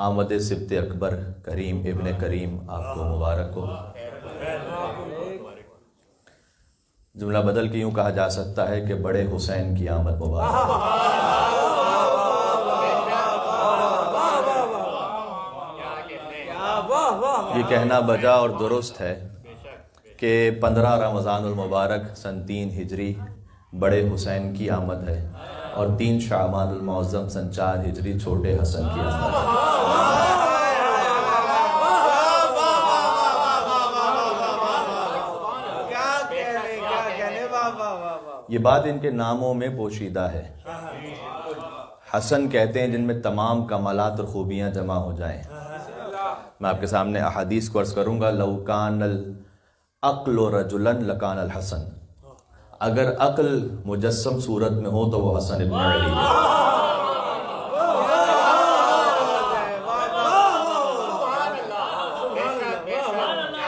آمد سبت اکبر کریم ابن کریم آپ کو مبارک ہو۔ جملہ بدل کے یوں کہا جا سکتا ہے کہ بڑے حسین کی آمد مبارک ہو۔ یہ کہنا بجا اور درست ہے کہ 15 رمضان المبارک سن 3 ہجری بڑے حسین کی آمد ہے اور 3 شعبان المعظم سن 4 ہجری چھوٹے حسن کی آمد ہے۔ یہ بات ان کے ناموں میں پوشیدہ ہے۔ حسن کہتے ہیں جن میں تمام کمالات اور خوبیاں جمع ہو جائیں۔ میں آپ کے سامنے احادیث کو عرض کروں گا۔ لو کان العقل رجلا لکان الحسن، اگر عقل مجسم صورت میں ہو تو وہ حسن ابن علی ہے۔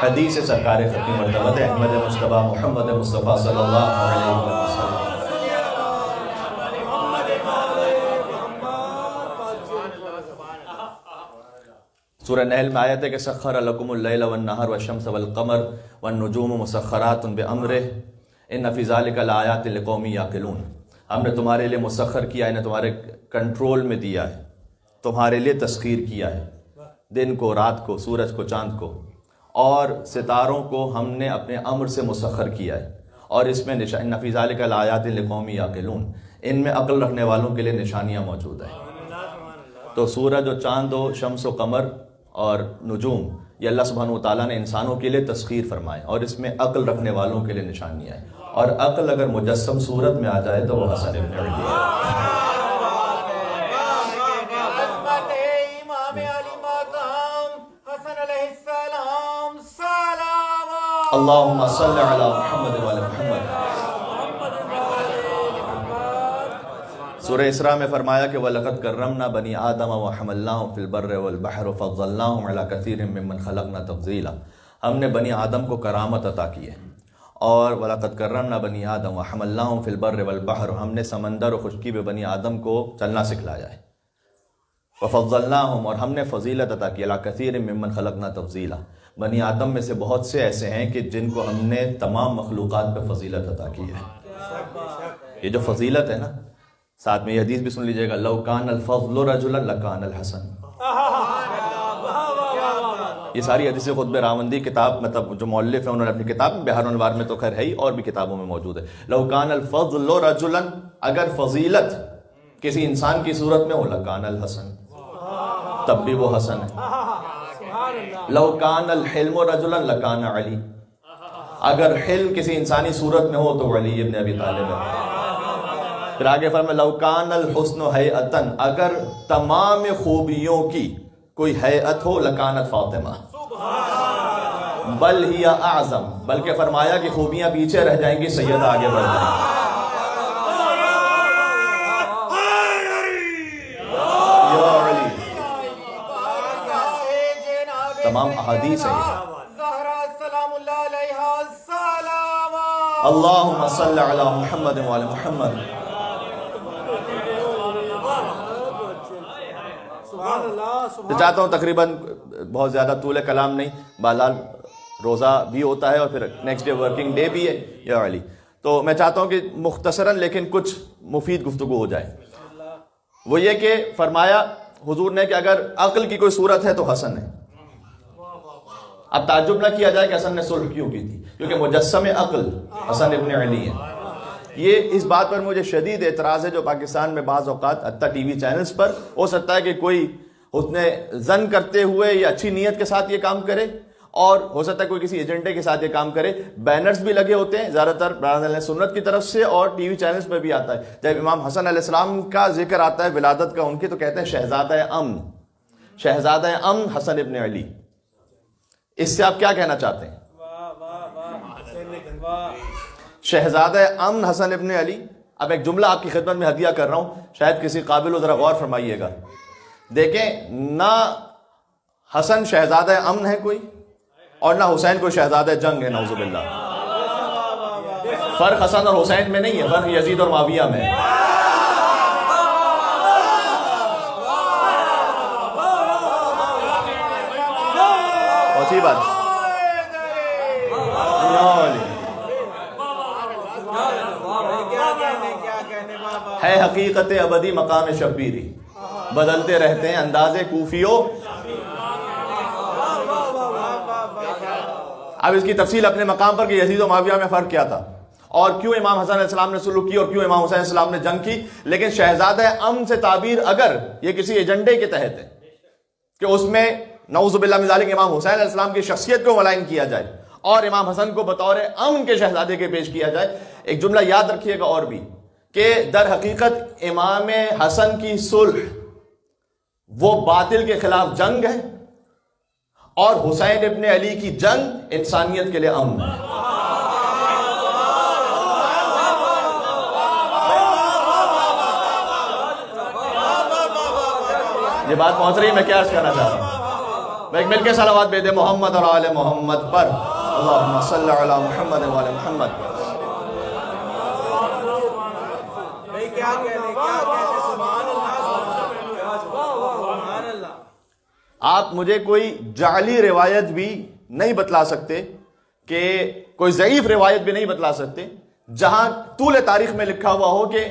حدیث سرکار ختم مرتبہ احمد مصطفیٰ محمد مصطفیٰ صلی اللہ علیہ وسلم۔ سورہ نحل میں آیت ہے کہ سخر لکم اللیل والنہار والشمس والقمر والنجوم مسخرات بامرہ ان فی ذلک لآیات لقوم یعقلون۔ ہم نے تمہارے لیے مسخر کیا ہے، تمہارے کنٹرول میں دیا ہے، تمہارے لیے تسخیر کیا ہے، دن کو، رات کو، سورج کو، چاند کو، اور ستاروں کو ہم نے اپنے امر سے مسخر کیا ہے، اور اس میں ان فی ذلک لآیات لقوم یعقلون، ان میں عقل رکھنے والوں کے لیے نشانیاں موجود ہیں۔ تو سورج و چاند و شمس و قمر اور نجوم یہ اللہ سبحانہ وتعالیٰ نے انسانوں کے لیے تسخیر فرمائے، اور اس میں عقل رکھنے والوں کے لیے نشانیاں ہیں، اور عقل اگر مجسم صورت میں آ جائے تو وہ حسن ابن علی ہے۔ اللہم صلی علی محمد وعلی محمد۔ سورہ اسراء میں فرمایا کہ وَلَقَدْ كَرَّمْنَا بَنِي آدَمَ وَحَمَلْنَاهُمْ فِي الْبَرِّ وَالْبَحْرِ وَفَضَّلْنَاهُمْ عَلَى كَثِيرٍ مِّمَّنْ خَلَقْنَا تَفْضِيلًا۔ ہم نے بنی آدم کو کرامت عطا کی ہے، اور وَلَقَدْ كَرَّمْنَا بَنِي آدَمَ وَحَمَلْنَاهُمْ فِي الْبَرِّ وَالْبَحْرِ، ہم نے سمندر اور خشکی میں بنی آدم کو چلنا سکھلایا ہے۔ وَفَضَّلْنَاهُمْ، اور ہم نے فضیلت عطا کی، عَلَى كَثِيرٍ مِّمَّنْ خَلَقْنَا تَفْضِيلًا، بنی آدم میں سے بہت سے ایسے ہیں کہ جن کو ہم نے تمام مخلوقات پہ فضیلت عطا کی ہے۔ یہ جو فضیلت ہے نا، ساتھ میں یہ حدیث بھی سن لیجئے گا، لو کان الفضل رجلا لکان الحسن۔ یہ ساری حدیث خطب راوندی کتاب، مطلب جو مؤلف ہیں انہوں نے اپنی کتاب میں، بہار الانوار میں تو خیر ہے ہی، اور بھی کتابوں میں موجود ہے۔ لو کان الفضل رجلا، اگر فضیلت کسی انسان کی صورت میں ہو، لکان الحسن، تب بھی وہ حسن ہے۔ لو کان الحلم رجلا لکان علی، اگر حلم کسی انسانی صورت میں ہو تو علی ابن ابی طالب ہے۔ پھر آگے فرمایا لو کان الحسن ہیئتن، اگر تمام خوبیوں کی کوئی ہیئت ہو، لکانت فاطمہ، بل ہی اعظم، بلکہ فرمایا کہ خوبیاں پیچھے رہ جائیں گی، سیدہ آگے بڑھ جائیں گی۔ یا علی، تمام احادیث ہیں۔ اللہم صلی علی محمد وعلی محمد۔ تو چاہتا ہوں تقریباً بہت زیادہ طول کلام نہیں، بہرحال روزہ بھی ہوتا ہے اور پھر نیکسٹ ڈے ورکنگ ڈے بھی ہے، یا علی، تو میں چاہتا ہوں کہ مختصراً لیکن کچھ مفید گفتگو ہو جائے۔ وہ یہ کہ فرمایا حضور نے کہ اگر عقل کی کوئی صورت ہے تو حسن ہے۔ اب تعجب نہ کیا جائے کہ حسن نے صلح کیوں کی تھی، کیونکہ مجسم عقل حسن ابن علی ہے۔ یہ اس بات پر مجھے شدید اعتراض ہے جو پاکستان میں بعض اوقات حتیٰ ٹی وی چینلز پر ہو سکتا ہے کہ کوئی حسن ظن کرتے ہوئے یا اچھی نیت کے ساتھ یہ کام کرے، اور ہو سکتا ہے کوئی کسی ایجنڈے کے ساتھ یہ کام کرے۔ بینرز بھی لگے ہوتے ہیں زیادہ تر برادران اہل سنت کی طرف سے، اور ٹی وی چینلز پہ بھی آتا ہے۔ جب امام حسن علیہ السلام کا ذکر آتا ہے ولادت کا ان کی، تو کہتے ہیں شہزادہ امن، شہزادہ امن حسن ابن علی۔ اس سے آپ کیا کہنا چاہتے ہیں؟ شہزادہ امن حسن ابن علی۔ اب ایک جملہ آپ کی خدمت میں ہدیہ کر رہا ہوں، شاید کسی قابل ہو، ذرا غور فرمائیے گا۔ دیکھیں، نہ حسن شہزادہ امن ہے کوئی، اور نہ حسین کوئی شہزادہ جنگ ہے، نعوذ باللہ۔ فرق حسن اور حسین میں نہیں ہے، فرق یزید اور معاویہ میں ہے۔ محبت ہے حقیقت ابدی مقام شبیری، بدلتے رہتے ہیں انداز کوفیوں۔ اب اس کی تفصیل اپنے مقام پر کہ یزید و معاویہ میں فرق کیا تھا، اور کیوں امام حسن علیہ السلام نے سلوک کی اور کیوں امام حسین علیہ السلام نے جنگ کی۔ لیکن شہزادہ ام سے تعبیر اگر یہ کسی ایجنڈے کے تحت ہے کہ اس میں نعوذ باللہ من ذالک امام حسین علیہ السلام کی شخصیت کو ملائن کیا جائے اور امام حسن کو بطور امن کے شہزادے کے پیش کیا جائے، ایک جملہ یاد رکھیے گا اور بھی کہ در حقیقت امام حسن کی صلح وہ باطل کے خلاف جنگ ہے اور حسین ابن علی کی جنگ انسانیت کے لیے امن ہے۔ یہ بات پہنچ رہی ہے، میں کیا عرض کرنا چاہ رہا ہوں؟ میں ایک مل کے صلوات بھیج دے محمد اور آل محمد پر، اللہم صلی علی محمد و آل محمد۔ آپ مجھے کوئی جعلی روایت بھی نہیں بتلا سکتے، کہ کوئی ضعیف روایت بھی نہیں بتلا سکتے جہاں طول تاریخ میں لکھا ہوا ہو کہ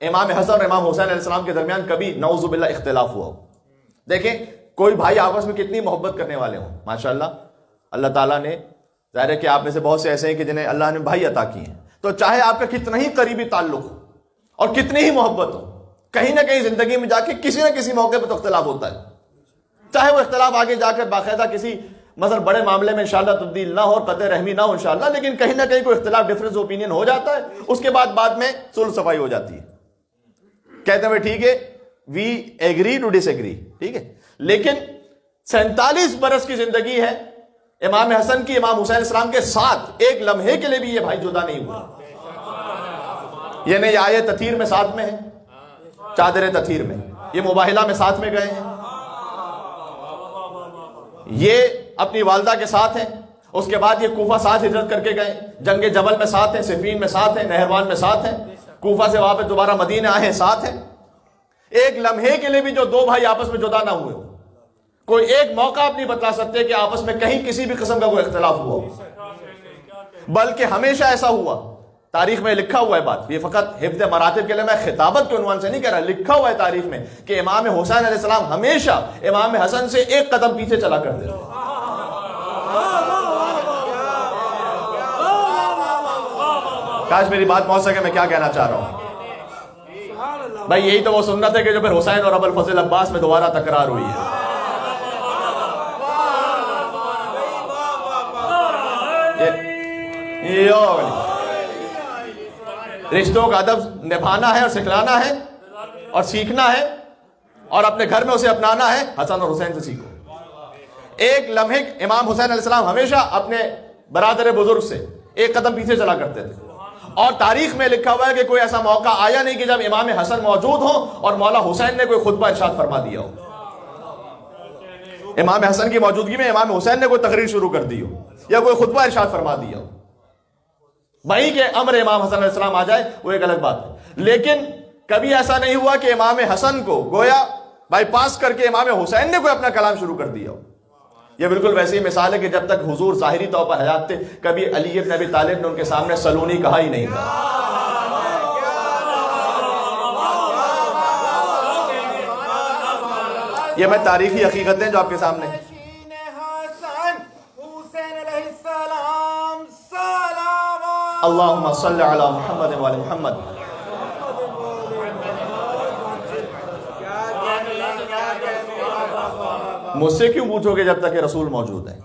امام حسن اور امام حسین علیہ السلام کے درمیان کبھی نعوذ باللہ اختلاف ہوا ہو۔ دیکھیں کوئی بھائی آپس میں کتنی محبت کرنے والے ہوں، ماشاءاللہ اللہ تعالیٰ نے، ظاہر ہے کہ آپ میں سے بہت سے ایسے ہیں کہ جنہیں اللہ نے بھائی عطا کیے ہیں، تو چاہے آپ کا کتنا ہی قریبی تعلق ہو اور کتنی ہی محبت ہو، کہیں نہ کہیں زندگی میں جا کے کسی نہ کسی موقع پہ تو اختلاف ہوتا ہے، چاہے وہ اختلاف آگے جا کر باقاعدہ کسی مثلا بڑے معاملے میں انشاءاللہ تبدیل نہ ہو اور قطع رحمی نہ ہو انشاءاللہ، لیکن کہیں نہ کہیں کوئی اختلاف، ڈفرنس اوپینین ہو جاتا ہے، اس کے بعد میں صلح صفائی ہو جاتی ہے، کہتے ہیں ٹھیک ہے we agree to disagree, ٹھیک ہے۔ لیکن 47 برس کی زندگی ہے امام حسن کی امام حسین السلام کے ساتھ، ایک لمحے کے لیے بھی یہ بھائی جدا نہیں ہوئے، یہ نہیں آئے تطہیر میں ساتھ میں ہیں، چادر تطہیر میں، یہ مباہلہ میں ساتھ میں گئے ہیں، یہ اپنی والدہ کے ساتھ ہیں، اس کے بعد یہ کوفہ ساتھ ہجرت کر کے گئے، جنگ جبل میں ساتھ ہیں، صفین میں ساتھ ہیں، نہروان میں ساتھ ہیں، کوفہ سے واپس دوبارہ مدینہ آئے ہیں، ساتھ ہیں۔ ایک لمحے کے لیے بھی جو دو بھائی آپس میں جدا نہ ہوئے ہو، کوئی ایک موقع آپ نہیں بتلا سکتے کہ آپس میں کہیں کسی بھی قسم کا کوئی اختلاف ہوا ہو، بلکہ ہمیشہ ایسا ہوا، تاریخ میں لکھا ہوا ہے بات، یہ فقط حفظ مراتب کے لیے میں خطابت کے عنوان سے نہیں کہہ رہا، لکھا ہوا ہے تاریخ میں کہ امام حسین علیہ السلام ہمیشہ امام حسن سے ایک قدم پیچھے چلا کرتے تھے۔ کاش میری بات پہنچ سکے میں کیا کہنا چاہ رہا ہوں۔ بھائی یہی تو وہ سنت ہے کہ جو پھر حسین اور ابو الفضل عباس میں دوبارہ تکرار ہوئی ہے۔ رشتوں کا ادب نبھانا ہے اور سکھلانا ہے اور سیکھنا ہے اور اپنے گھر میں اسے اپنانا ہے، حسن اور حسین سے سیکھو۔ ایک لمحے امام حسین علیہ السلام ہمیشہ اپنے برادر بزرگ سے ایک قدم پیچھے چلا کرتے تھے، اور تاریخ میں لکھا ہوا ہے کہ کوئی ایسا موقع آیا نہیں کہ جب امام حسن موجود ہو اور مولا حسین نے کوئی خطبہ ارشاد فرما دیا ہو، امام حسن کی موجودگی میں امام حسین نے کوئی تقریر شروع کر دی ہو یا کوئی خطبہ ارشاد فرما دیا ہو۔ بھائی کہ امر امام حسن علیہ السلام آ جائے وہ ایک الگ بات ہے، لیکن کبھی ایسا نہیں ہوا کہ امام حسن کو گویا بائی پاس کر کے امام حسین نے کوئی اپنا کلام شروع کر دیا ہو۔ یہ بالکل ویسی مثال ہے کہ جب تک حضور ظاہری طور پر حیات تھے کبھی علی بن ابی طالب نے ان کے سامنے سلونی کہا ہی نہیں تھا۔ یہ میں تاریخی حقیقتیں جو آپ کے سامنے اللہم صلی علی محمد و آل محمد۔ مجھ سے کیوں پوچھو گے جب تک کہ رسول موجود ہے؟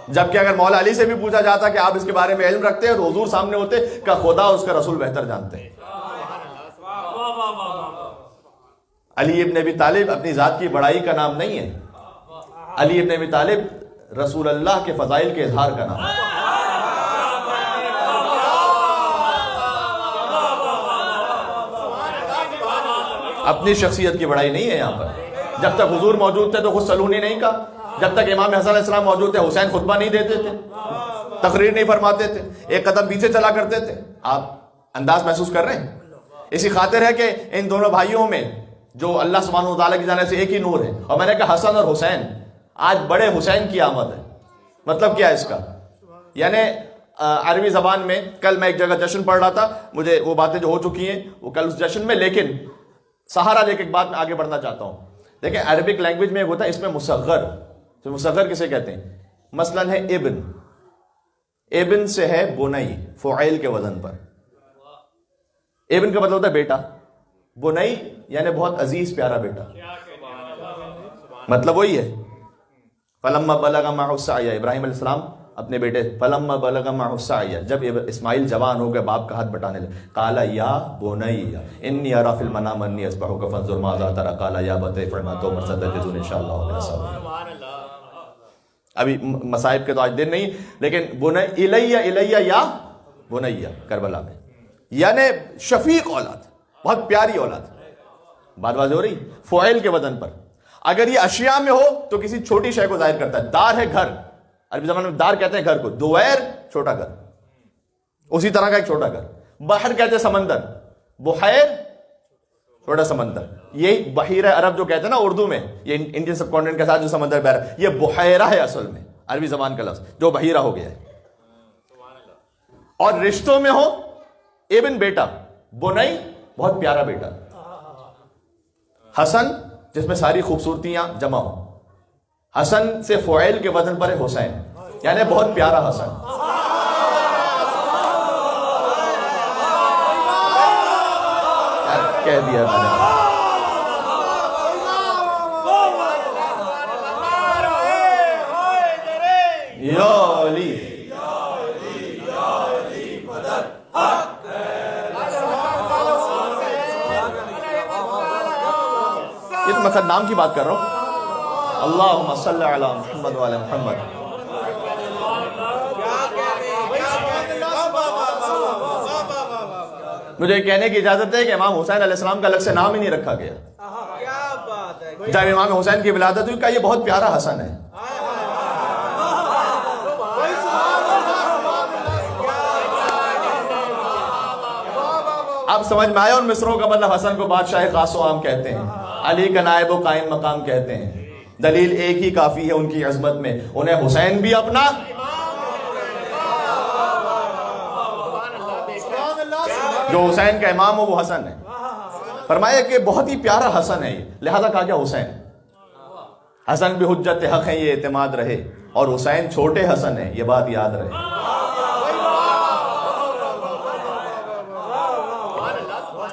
جبکہ اگر مولا علی سے بھی پوچھا جاتا کہ آپ اس کے بارے میں علم رکھتے ہیں تو حضور سامنے ہوتے کہ خدا اس کا رسول بہتر جانتے ہیں۔ علی ابن ابی طالب اپنی ذات کی بڑائی کا نام نہیں ہے، علی ابن ابی طالب رسول اللہ کے فضائل کے اظہار کا نام ہے۔ اپنی شخصیت کی بڑائی نہیں ہے یہاں پر۔ جب تک حضور موجود تھے تو خود سلونی نہیں کہا، جب تک امام حسن علیہ السلام موجود تھے حسین خطبہ نہیں دیتے تھے، تقریر نہیں فرماتے تھے، ایک قدم پیچھے چلا کرتے تھے۔ آپ انداز محسوس کر رہے ہیں؟ اسی خاطر ہے کہ ان دونوں بھائیوں میں جو اللہ سبحانہ وتعالیٰ کی جانب سے ایک ہی نور ہے، اور میں نے کہا حسن اور حسین، آج بڑے حسین کی آمد ہے، مطلب کیا ہے اس کا؟ یعنی عربی زبان میں کل میں ایک جگہ جشن پڑھ رہا تھا، مجھے وہ باتیں جو ہو چکی ہیں وہ کل اس جشن میں، لیکن سہارا لے کے ایک بات میں آگے بڑھنا چاہتا ہوں. دیکھیں عربک لینگویج میں ایک ہوتا ہے اس میں مصغر. تو مصغر کسے کہتے ہیں؟ مثلا ہے ابن، ابن سے ہے بنئی، فعیل کے وزن پر. ابن کا مطلب ہوتا ہے بیٹا، بنئی یعنی بہت عزیز پیارا بیٹا، مطلب وہی ہے. فلما بلغ معه السعي، ابراہیم علیہ السلام اپنے بیٹے فلما بلغ معه السعي، جب اسماعیل جوان ہو گئے باپ کا ہاتھ بٹانے لگے، قال یا بنی انی ارى في المنام انی اذبحك فانظر ماذا ترى قال یا بني افعل ما تؤمر ستجدني ان شاء الله من الصابرين. ابھی مصائب کے تو آج دن نہیں، لیکن بنی الیہ یا بنی کربلا میں، یعنی شفیق اولاد، بہت پیاری اولاد. بات واضح ہو رہی؟ فعیل کے وزن پر. اگر یہ اشیاء میں ہو تو کسی چھوٹی شے کو ظاہر کرتا ہے. دار ہے گھر، عربی زبان میں دار کہتے ہیں گھر کو، دویر چھوٹا گھر، اسی طرح کا ایک چھوٹا گھر. بحر کہتے ہیں سمندر، بحیر چھوٹا سمندر. یہی بحیرہ عرب جو کہتے ہیں نا اردو میں، یہ انڈین سب کانٹیننٹ کے ساتھ جو سمندر بہ رہا ہے، یہ بحیرہ ہے اصل میں عربی زبان کا لفظ جو بحیرہ ہو گیا ہے. اور رشتوں میں ہو ابن بیٹا، بنئی بہت پیارا بیٹا، حسن جس میں ساری خوبصورتیاں جمع ہو. حسن سے فعیل کے وزن پر ہے حسین، یعنی بہت پیارا حسن. کہہ دیا میں نے. یا علی یہ تو میں نام کی بات کر رہا ہوں. اللہم صلی علی محمد وعلی محمد. مجھے کہنے کی اجازت ہے کہ امام حسین علیہ السلام کا الگ سے نام ہی نہیں رکھا گیا. جب امام حسین کی ولادت ہوئی کہا یہ بہت پیارا حسن ہے. اب سمجھ میں آیا ان مصروں کا مطلب. حسن کو بادشاہ خاص و عام کہتے ہیں، علی کا نائب و قائم مقام کہتے ہیں. دلیل ایک ہی کافی ہے ان کی عظمت میں، انہیں حسین بھی اپنا، جو حسین کا امام ہو وہ حسن ہے. فرمایا کہ بہت ہی پیارا حسن ہے، لہذا کہا گیا حسین. حسن بھی حجت حق ہے، یہ اعتماد رہے، اور حسین چھوٹے حسن ہے، یہ بات یاد رہے.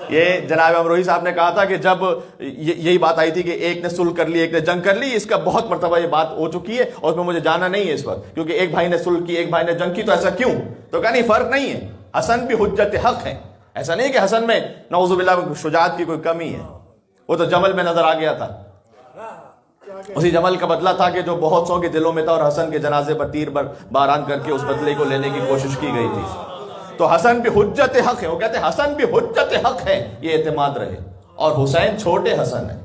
یہ جناب امروہی صاحب نے کہا تھا کہ جب یہی بات آئی تھی کہ ایک نے صلح کر لی ایک نے جنگ کر لی، اس کا بہت مرتبہ یہ بات ہو چکی ہے اور اس میں مجھے جانا نہیں ہے اس وقت، کیونکہ ایک بھائی نے صلح کی ایک بھائی نے جنگ کی، تو ایسا کیوں؟ تو کہا نہیں فرق نہیں ہے، حسن بھی حجت حق ہے. ایسا نہیں کہ حسن میں نعوذ باللہ شجاعت کی کوئی کمی ہے، وہ تو جمل میں نظر آ گیا تھا. اسی جمل کا بدلہ تھا کہ جو بہت سو کے دلوں میں تھا، اور حسن کے جنازے پر تیر باران کر کے اس بدلے کو لینے کی کوشش کی گئی تھی. تو حسن بھی حجت حق ہے، وہ کہتے ہیں حسن بھی حجت حق ہے، یہ اعتماد رہے، اور حسین چھوٹے حسن ہے.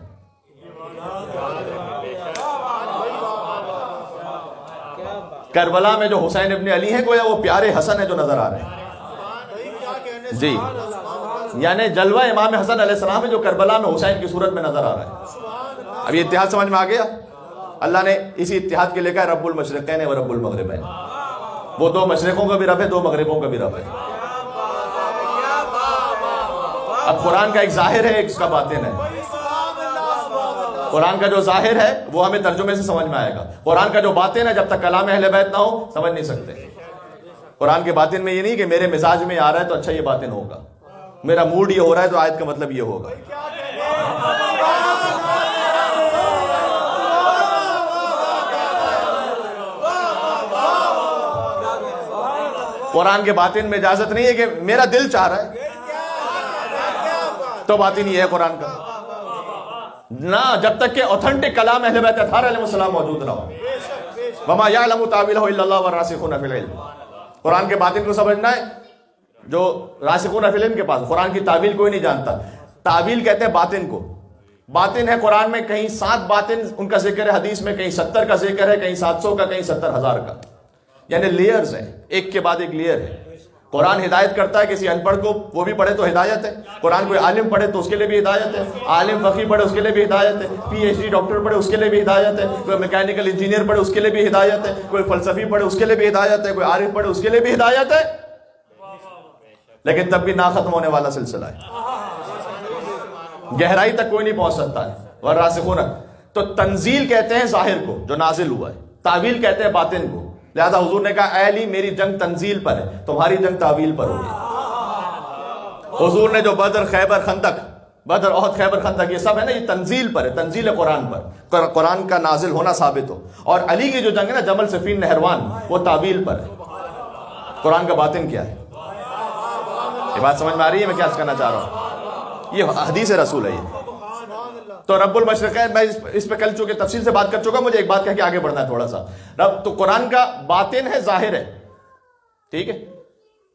کربلا میں جو حسین ابن علی ہیں گویا وہ پیارے حسن ہیں جو نظر آ رہے ہیں جی. یعنی جلوہ امام حسن علیہ السلام ہے جو کربلا میں حسین کی صورت میں نظر آ رہا ہے. اب یہ اتحاد سمجھ میں آ گیا. اللہ نے اسی اتحاد کے لکھا ہے رب المشرقین و رب المغربین. وہ دو مشرقوں کا بھی رب ہے، دو مغربوں کا بھی رب ہے. اب قرآن کا ایک ظاہر ہے ایک اس کا باطن ہے. قرآن کا جو ظاہر ہے وہ ہمیں ترجمے سے سمجھ میں آئے گا، قرآن کا جو باطن ہے جب تک کلام اہل بیت نہ ہو سمجھ نہیں سکتے. قرآن کے باطن میں یہ نہیں کہ میرے مزاج میں آ رہا ہے تو اچھا یہ باطن ہوگا، میرا موڈ یہ ہو رہا ہے تو آیت کا مطلب یہ ہوگا. قرآن کے باطن میں اجازت نہیں ہے کہ میرا دل چاہ رہا ہے تو باطن یہ ہے قرآن کا نہ، جب تک کہ اوتھنٹک کلام اہل بیت اطہار علیہ السلام موجود نہ ہو. وما یعلم تاویلہ الا اللہ والراسخون فی العلم. قرآن کے باطن کو سمجھنا ہے جو راسخون فی العلم کے پاس. قرآن کی تعویل کوئی نہیں جانتا. تعویل کہتے ہیں باطن کو. باطن ہے قرآن میں کہیں 7 باطن ان کا ذکر ہے، حدیث میں کہیں 70 کا ذکر ہے، کہیں 700 کا، کہیں 70,000 کا. یعنی لیئرز ہیں، ایک کے بعد ایک لیئر ہے. قرآن ہدایت کرتا ہے کسی ان پڑھ کو، وہ بھی پڑھے تو ہدایت ہے. قرآن کوئی عالم پڑھے تو اس کے لیے بھی ہدایت ہے. عالم فقیہ پڑھے اس کے لیے بھی ہدایت ہے. PhD ڈاکٹر پڑھے اس کے لیے بھی ہدایت ہے. کوئی میکینیکل انجینئر پڑھے اس کے لیے بھی ہدایت ہے. کوئی فلسفی پڑھے اس کے لیے بھی ہدایت ہے. کوئی عارف پڑھے اس کے لیے بھی ہدایت ہے. لیکن تب بھی نہ ختم ہونے والا سلسلہ ہے. گہرائی تک کوئی نہیں پہنچ سکتا ہے. والراسخون، تو تنزیل کہتے ہیں ظاہر کو جو نازل ہوا ہے، تعویل کہتے ہیں باطن کو. لہذا حضور نے کہا اے علی میری جنگ تنزیل پر ہے، تمہاری جنگ تعویل پر ہوگی. حضور نے جو بدر، خیبر، خندق، بدر، احد، خیبر، خندق، یہ سب ہے نا، یہ تنزیل پر ہے، تنزیل قرآن پر، قرآن کا نازل ہونا ثابت ہو. اور علی کی جو جنگ ہے نا جمل، صفین، نہروان، وہ تعویل پر ہے. قرآن کا باطن کیا ہے؟ یہ بات سمجھ میں آ رہی ہے میں کیا کہنا چاہ رہا ہوں؟ یہ حدیث رسول ہے. یہ تو رب المشرقین، میں اس پہ کل چونکہ تفصیل سے بات کر چکا، مجھے ایک بات کہہ کے آگے بڑھنا ہے تھوڑا سا. رب تو قرآن کا باطن ہے، ظاہر ہے، ٹھیک ہے.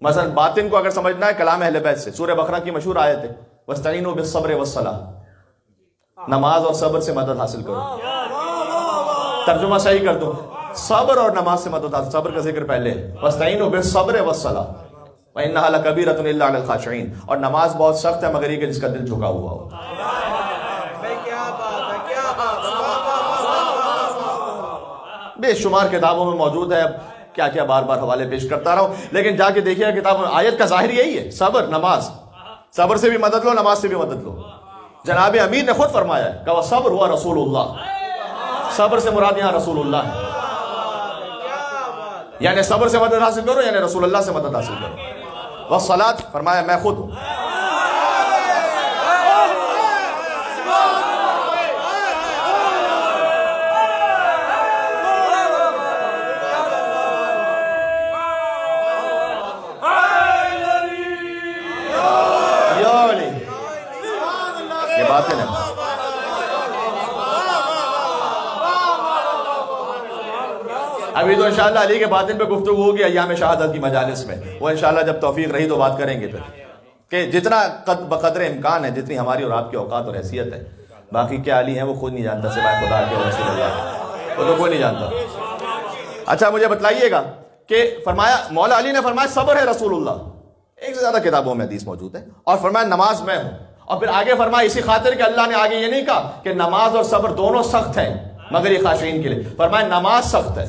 مثلا باطن کو اگر سمجھنا ہے کلام اہل بیت سے، سورہ بقرہ کی مشہور آیت ہے وَاسْتَعِينُوا بِالصَّبْرِ وَالصَّلَاةِ، نماز اور صبر سے مدد حاصل کرو. ترجمہ صحیح کر دو، صبر اور نماز سے مدد حاصل. صبر کا ذکر پہلے ہے، وَاسْتَعِينُوا بِالصَّبْرِ وَالصَّلَاةِ وَإِنَّهَا لَكَبِيرَةٌ إِلَّا عَلَى الْخَاشِعِينَ. اور نماز بہت سخت ہے مگر یہ کہ جس کا دل جھکا ہوا ہو. بے شمار کتابوں میں موجود ہے، اب کیا کیا بار بار حوالے پیش کرتا رہا ہوں، لیکن جا کے دیکھیے کتاب. آیت کا ظاہر یہی ہے، صبر، نماز. صبر سے بھی مدد لو، نماز سے بھی مدد لو. جناب امیر نے خود فرمایا ہے کہ صبر ہوا رسول اللہ. صبر سے مراد یہاں رسول اللہ ہے، یعنی صبر سے مدد حاصل کرو، یعنی رسول اللہ سے مدد حاصل کرو. والصلاۃ فرمایا میں خود ہوں. یہ باتیں ہیں. ابھی تو انشاءاللہ علی کے باطن پہ گفتگو ہوگی ایام شہادت کی مجالس میں. وہ انشاءاللہ جب توفیق رہی تو بات کریں گے پھر، کہ جتنا بقدر امکان ہے، جتنی ہماری اور آپ کی اوقات اور حیثیت ہے. باقی کیا علی ہیں وہ خود نہیں جانتا سوائے خدا کے اور رسول اللہ، وہ تو کوئی نہیں جانتا. اچھا مجھے بتلائیے گا کہ فرمایا مولا علی نے فرمایا صبر ہے رسول اللہ. ایک سے زیادہ کتابوں میں حدیث موجود ہے. اور فرمایا نماز میں ہوں. اور پھر آگے فرمایا اسی خاطر کہ اللہ نے آگے یہ نہیں کہا کہ نماز اور صبر دونوں سخت ہیں مگر یہ خاشعین کے لیے. فرمایا نماز سخت ہے.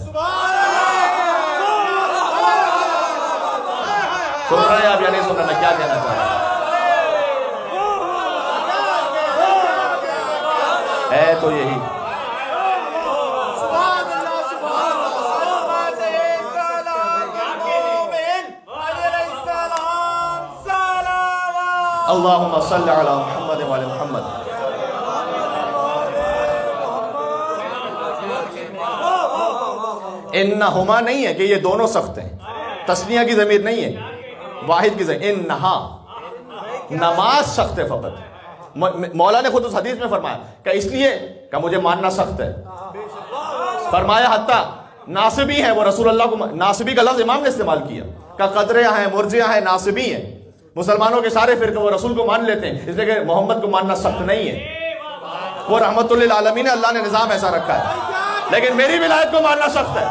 سن رہے ہیں آپ یا نہیں سن رہے؟ میں کیا کہنا چاہ رہا ہوں؟ ہے تو یہی. اللہم صلی علی محمد وعلی محمد. انہما نہیں ہے کہ یہ دونوں سخت ہیں، تسنیہ کی ضمیر نہیں ہے، واحد کی ضمیر. انہا، نماز سخت ہے فقط. مولا نے خود اس حدیث میں فرمایا کہ اس لیے کہ مجھے ماننا سخت ہے. فرمایا حتیٰ ناصبی ہیں وہ رسول اللہ کو، ناصبی کا لفظ امام نے استعمال کیا کہ قدریہ ہیں، مرجیہ ہیں، ناصبی ہیں. مسلمانوں کے سارے فرقے وہ رسول کو مان لیتے ہیں، اس لیے کہ محمد کو ماننا سخت نہیں ہے. وہ رحمت للعالمین، اللہ نے نظام ایسا رکھا ہے. لیکن میری ولایت کو ماننا سخت ہے.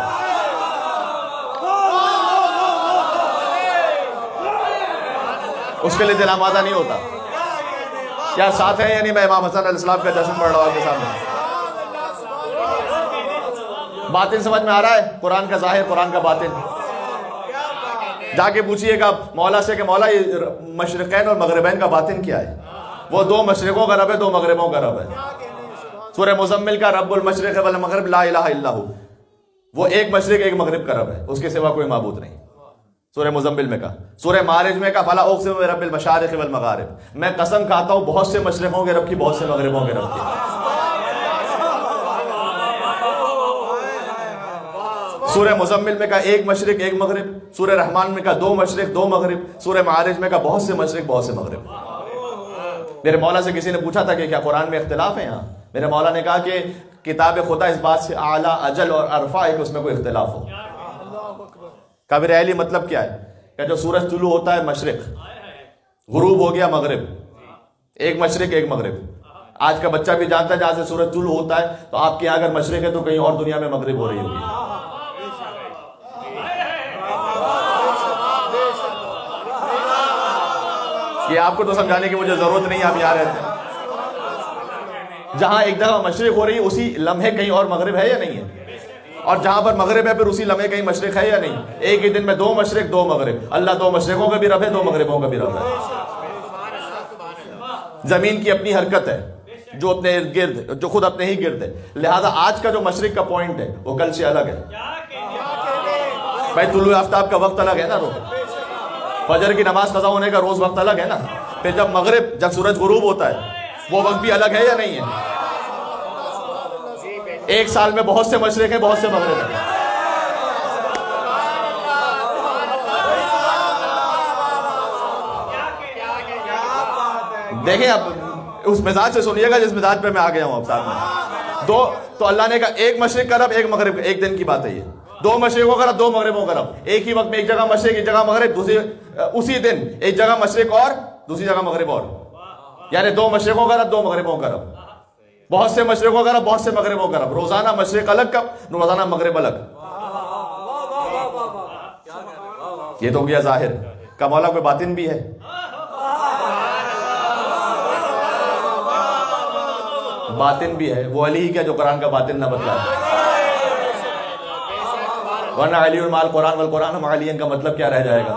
اس کے لیے دل آمادہ نہیں ہوتا. کیا ساتھ ہے یعنی میں امام حسن علیہ السلام کا جشن پڑھ رہا ہوں آپ کے سامنے. باطن سمجھ میں آ رہا ہے؟ قرآن کا ظاہر، قرآن کا باطن. جا کے پوچھئے گا مولا سے کہ مولا یہ مشرقین اور مغربین کا باطن کیا ہے؟ وہ دو مشرقوں کا رب ہے، دو مغربوں کا رب ہے. سورہ مزمل کا رب المشرق والمغرب لا الہ الا ہو، وہ ایک مشرق ایک مغرب کا رب ہے، اس کے سوا کوئی معبود نہیں. سورہ مزمل میں کہا. سورہ معارج میں کہا فلا اقسم برب المشارق والمغارب، میں قسم کھاتا ہوں بہت سے مشرقوں کے رب کی، بہت سے مغربوں کے رب کی. سورہ مزمل میں کہا ایک مشرق ایک مغرب. سورہ رحمان میں کہا دو مشرق دو مغرب. سورہ معارج میں کہا بہت سے مشرق بہت سے مغرب. میرے مولا سے کسی نے پوچھا تھا کہ کیا قرآن میں اختلاف ہے یہاں؟ میرے مولا نے کہا کہ کتاب خدا اس بات سے اعلیٰ اجل اور عرفہ ہے کہ اس میں کوئی اختلاف ہو. کبیر اہلی مطلب کیا ہے کہ جو سورج طلوع ہوتا ہے مشرق، غروب ہو گیا مغرب، ایک مشرق ایک مغرب. آج کا بچہ بھی جانتا ہے جہاں سے سورج طلوع ہوتا ہے تو آپ کے یہاں اگر مشرق ہے تو کہیں اور دنیا میں مغرب ہو رہی ہوگی. یہ آپ کو تو سمجھانے کی مجھے ضرورت نہیں، آپ یہاں رہتے ہیں. جہاں ایک جگہ مشرق ہو رہی ہے اسی لمحے کہیں اور مغرب ہے یا نہیں ہے؟ اور جہاں پر مغرب ہے پھر اسی لمحے کہیں مشرق ہے یا نہیں؟ ایک ہی دن میں 2 مشرق 2 مغرب. اللہ 2 مشرقوں کا بھی رب ہے، 2 مغربوں کا بھی رب ہے. زمین کی اپنی حرکت ہے جو اپنے ارد گرد، جو خود اپنے ہی گرد ہے. لہذا آج کا جو مشرق کا پوائنٹ ہے وہ کل سے الگ ہے. بھائی طلوع آفتاب کا وقت الگ ہے نا، فجر کی نماز قضا ہونے کا روز وقت الگ ہے نا. پھر جب مغرب، جب سورج غروب ہوتا ہے وہ وقت بھی الگ ہے یا نہیں ہے؟ ایک سال میں بہت سے مشرق ہیں، بہت سے مغرب ہیں. دیکھیں اب اس مزاج سے سنیے گا جس مزاج پہ میں آ گیا ہوں اب ساتھ میں. تو اللہ نے کہا ایک مشرق کا رب ایک مغرب، ایک دن کی بات ہے یہ. 2 مشرقوں کا رب 2 مغربوں کا رب. ایک ہی وقت میں ایک جگہ مشرق ایک جگہ مغرب، اسی دن ایک جگہ مشرق اور دوسری جگہ مغرب اور. یعنی 2 مشرقوں کا رب 2 مغربوں کا رب. بہت سے مشرقوں کا رب بہت سے مغربوں کا رب. روزانہ مشرق الگ کا، روزانہ مغرب الگ. یہ تو ہو گیا ظاہر کا. مولا کوئی باطن بھی ہے؟ باطن بھی ہے. وہ علی کیا جو قرآن کا باطن نہ بتلا؟ ورنہ علی المال قرآن والقرآن مع علی کا مطلب کیا رہ جائے گا؟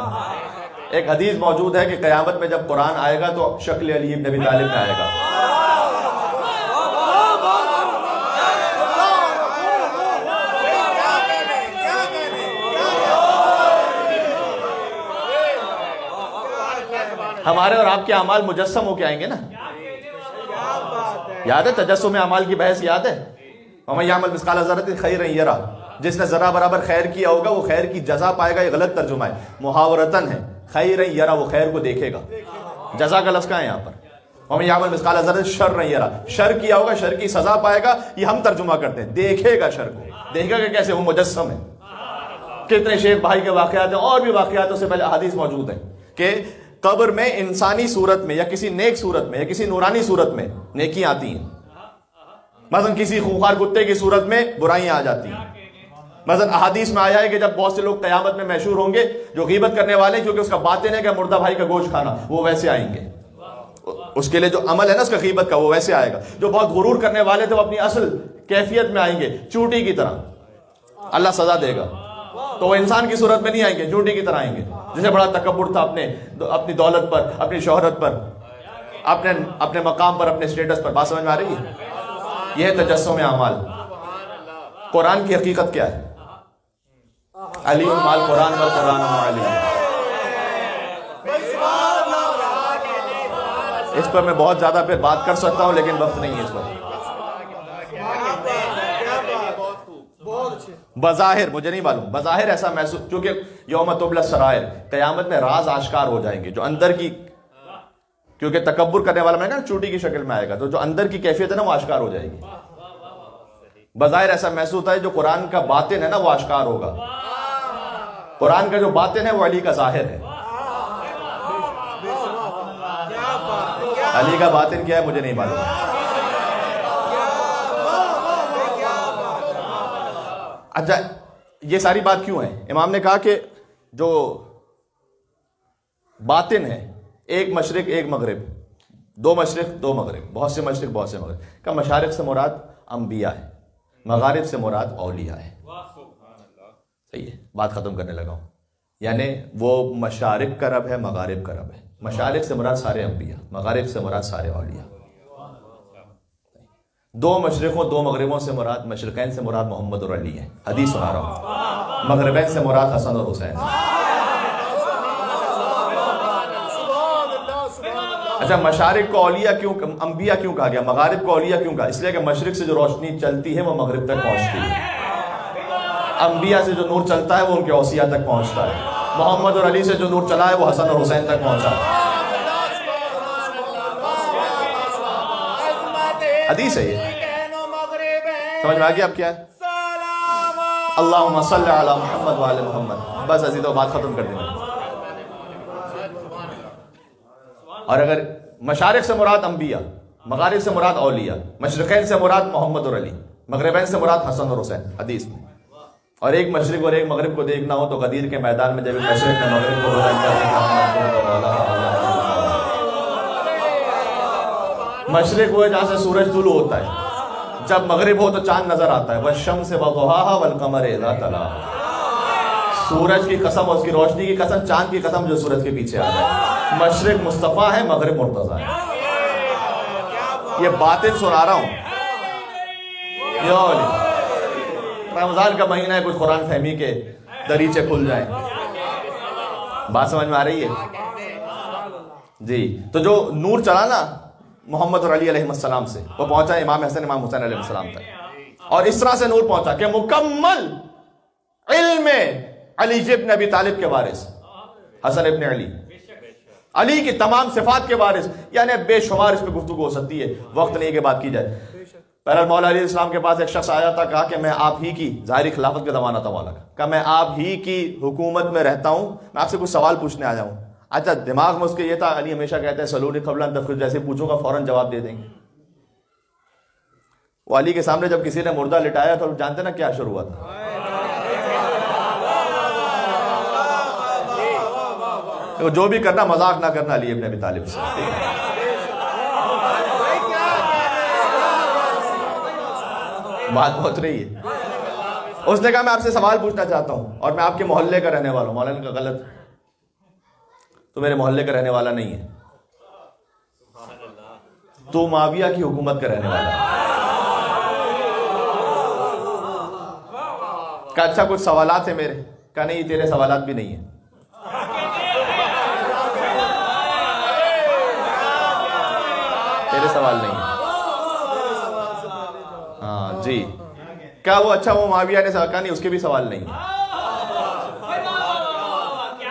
ایک حدیث موجود ہے کہ قیامت میں جب قرآن آئے گا تو شکل علی ابن ابی طالب میں آئے گا. ہمارے اور آپ کے اعمال مجسم ہو کے آئیں گے نا. یاد ہے تجسم اعمال کی بحث؟ یاد ہے؟ وَمَن يَعْمَلْ مِثْقَالَ ذَرَّةٍ خَيْرًا يَرَهُ. جس نے ذرہ برابر خیر کیا ہوگا وہ خیر کی جزا پائے گا. یہ غلط ترجمہ ہے، محاورتن ہے. خَيْرًا يَرَهُ، وہ خیر کو دیکھے گا. جزا کا لفظ کہاں ہے یہاں پر؟ وَمَن يَعْمَلْ مِثْقَالَ ذَرَّةٍ شَرًّا يَرَهُ. شر کیا ہوگا شر کی سزا پائے گا. یہ ہم ترجمہ کرتے ہیں دیکھے گا شر کو. دیکھے گا کہ کیسے وہ مجسم ہے. کتنے شیخ بھائی کے واقعات ہیں اور بھی واقعاتوں سے پہلے احادیث موجود ہیں کہ قبر میں انسانی صورت میں یا کسی نیک صورت میں یا کسی نورانی صورت میں نیکیاں آتی ہیں. مثلا کسی خونخوار کتے کی صورت میں برائیاں آ جاتی ہیں. مثلا احادیث میں آیا ہے کہ جب بہت سے لوگ قیامت میں محشور ہوں گے جو غیبت کرنے والے، کیونکہ اس کا باطن ہے کہ مردہ بھائی کا گوشت کھانا، وہ ویسے آئیں گے. اس کے لیے جو عمل ہے نا اس کا غیبت کا، وہ ویسے آئے گا. جو بہت غرور کرنے والے تھے وہ اپنی اصل کیفیت میں آئیں گے، چونٹی کی طرح. اللہ سزا دے گا. تو وہ انسان کی صورت میں نہیں آئیں گے، چونٹی کی طرح آئیں گے. جسے بڑا تکبر تھا اپنی دولت پر، اپنی شہرت پر، اپنے مقام پر، اپنے اسٹیٹس پر. بات سمجھ میں آ رہی ہے؟ یہ ہے تجسم اعمال. قرآن کی حقیقت کیا ہے؟ علی المال قرآن والقرآن مع علی. اس پر میں بہت زیادہ پھر بات کر سکتا ہوں لیکن وقت نہیں ہے اس پر. بظاہر مجھے نہیں معلوم، بظاہر ایسا محسوس، کیونکہ یوم تبلی السرائر، قیامت میں راز آشکار ہو جائیں گے جو اندر کی، کیونکہ تکبر کرنے والا میں نا چوٹی کی شکل میں آئے گا، تو جو اندر کی کیفیت ہے نا وہ آشکار ہو جائے گی. بظاہر ایسا محسوس ہوتا ہے جو قرآن کا باطن ہے نا وہ آشکار ہوگا. قرآن کا جو باطن ہے وہ علی کا ظاہر ہے. علی کا باطن کیا ہے مجھے نہیں معلوم. اچھا یہ ساری بات کیوں ہے؟ امام نے کہا کہ جو باطن ہے، ایک مشرق ایک مغرب، 2 مشرق 2 مغرب، بہت سے مشرق بہت سے مغرب کا. مشارق سے مراد انبیاء ہے، مغارب سے مراد اولیاء ہے. صحیح ہے، بات ختم کرنے لگا ہوں. یعنی وہ مشارق کا رب ہے، مغارب کا رب ہے. مشارق سے مراد سارے انبیاء، مغارب سے مراد سارے اولیاء. 2 مشرقوں 2 مغربوں سے مراد، مشرقین سے مراد محمد اور علی ہیں. حدیث سنا رہا ہوں. مغربین سے مراد حسن اور حسین. اچھا مشارق کو اولیاء کیوں، انبیاء کیوں کہا گیا؟ مغارب کو اولیاء کیوں کہا؟ اس لیے کہ مشرق سے جو روشنی چلتی ہے وہ مغرب تک پہنچتی ہے. انبیاء سے جو نور چلتا ہے وہ ان کے اوصیاء تک پہنچتا ہے. محمد اور علی سے جو نور چلا ہے وہ حسن اور حسین تک پہنچا ہے. حدیث ہے یہ. سمجھ میں آ گیا اب کیا ہے؟ اللہم صلی علی محمد وعلی محمد. بس عزیزو بات ختم کر دیں. اور اگر مشارق سے مراد انبیاء، مغارب سے مراد اولیاء، مشرقین سے مراد محمد اور علی، مغربین سے مراد حسن اور حسین حدیث میں. اور ایک مشرق اور ایک مغرب کو دیکھنا ہو تو غدیر کے میدان میں جب ایک مشرق نے مغرب کو مشرق وہ ہے جہاں سے سورج طلوع ہوتا ہے، جب مغرب ہو تو چاند نظر آتا ہے، والشمس وضحاها والقمر اذا تلاها، سورج کی قسم اور اس کی روشنی کی قسم، چاند کی قسم جو سورج کے پیچھے آ جائے۔ مشرق مصطفیٰ ہے، مغرب مرتضیٰ ہے۔ یہ باتیں سنا رہا ہوں۔ رمضان کا مہینہ ہے، کچھ قرآن فہمی کے دریچے کھل جائیں۔ بات سمجھ میں آ رہی ہے جی؟ تو جو نور چلا نا محمد اور علی علیہ السلام سے، وہ پہنچا امام حسن امام حسین علیہ السلام تک، اور اس طرح سے نور پہنچا کہ مکمل علم علی ابن ابی طالب کے وارث حسن ابن علی کی تمام صفات کے وارث، یعنی بے شمار اس پہ گفتگو ہو سکتی ہے، وقت نہیں کہ بات کی جائے۔ پہلے مولا علیہ السلام کے پاس ایک شخص آیا تھا، کہا کہ میں آپ ہی کی، ظاہری خلافت کا زمانہ تھا مولا کا، کہا میں آپ ہی کی حکومت میں رہتا ہوں، میں آپ سے کچھ سوال پوچھنے آیا ہوں۔ اچھا، دماغ میں اس کے یہ تھا، علی ہمیشہ کہتے ہیں سلونی قبل ان تفخر، جیسے پوچھوں گا فوراً جواب دے دیں گے۔ وہ علی کے سامنے جب کسی نے مردہ لٹایا تو جانتے نا کیا شروع ہوا تھا؟ جو بھی کرنا مذاق نہ کرنا علی ابن ابی طالب سے۔ بات پہنچ رہی ہے؟ اس نے کہا میں آپ سے سوال پوچھنا چاہتا ہوں، اور میں آپ کے محلے کا رہنے والا ہوں۔ مولانا کا غلط، تو میرے محلے کا رہنے والا نہیں ہے، تو معاویہ کی حکومت کا رہنے والا ہے۔ کہا اچھا کچھ سوالات ہیں میرے، کہا نہیں تیرے سوالات بھی نہیں ہیں۔ تیرے سوال نہیں ہیں، ہاں جی۔ کہا وہ اچھا وہ معاویہ نے کہا نہیں اس کے بھی سوال نہیں ہیں۔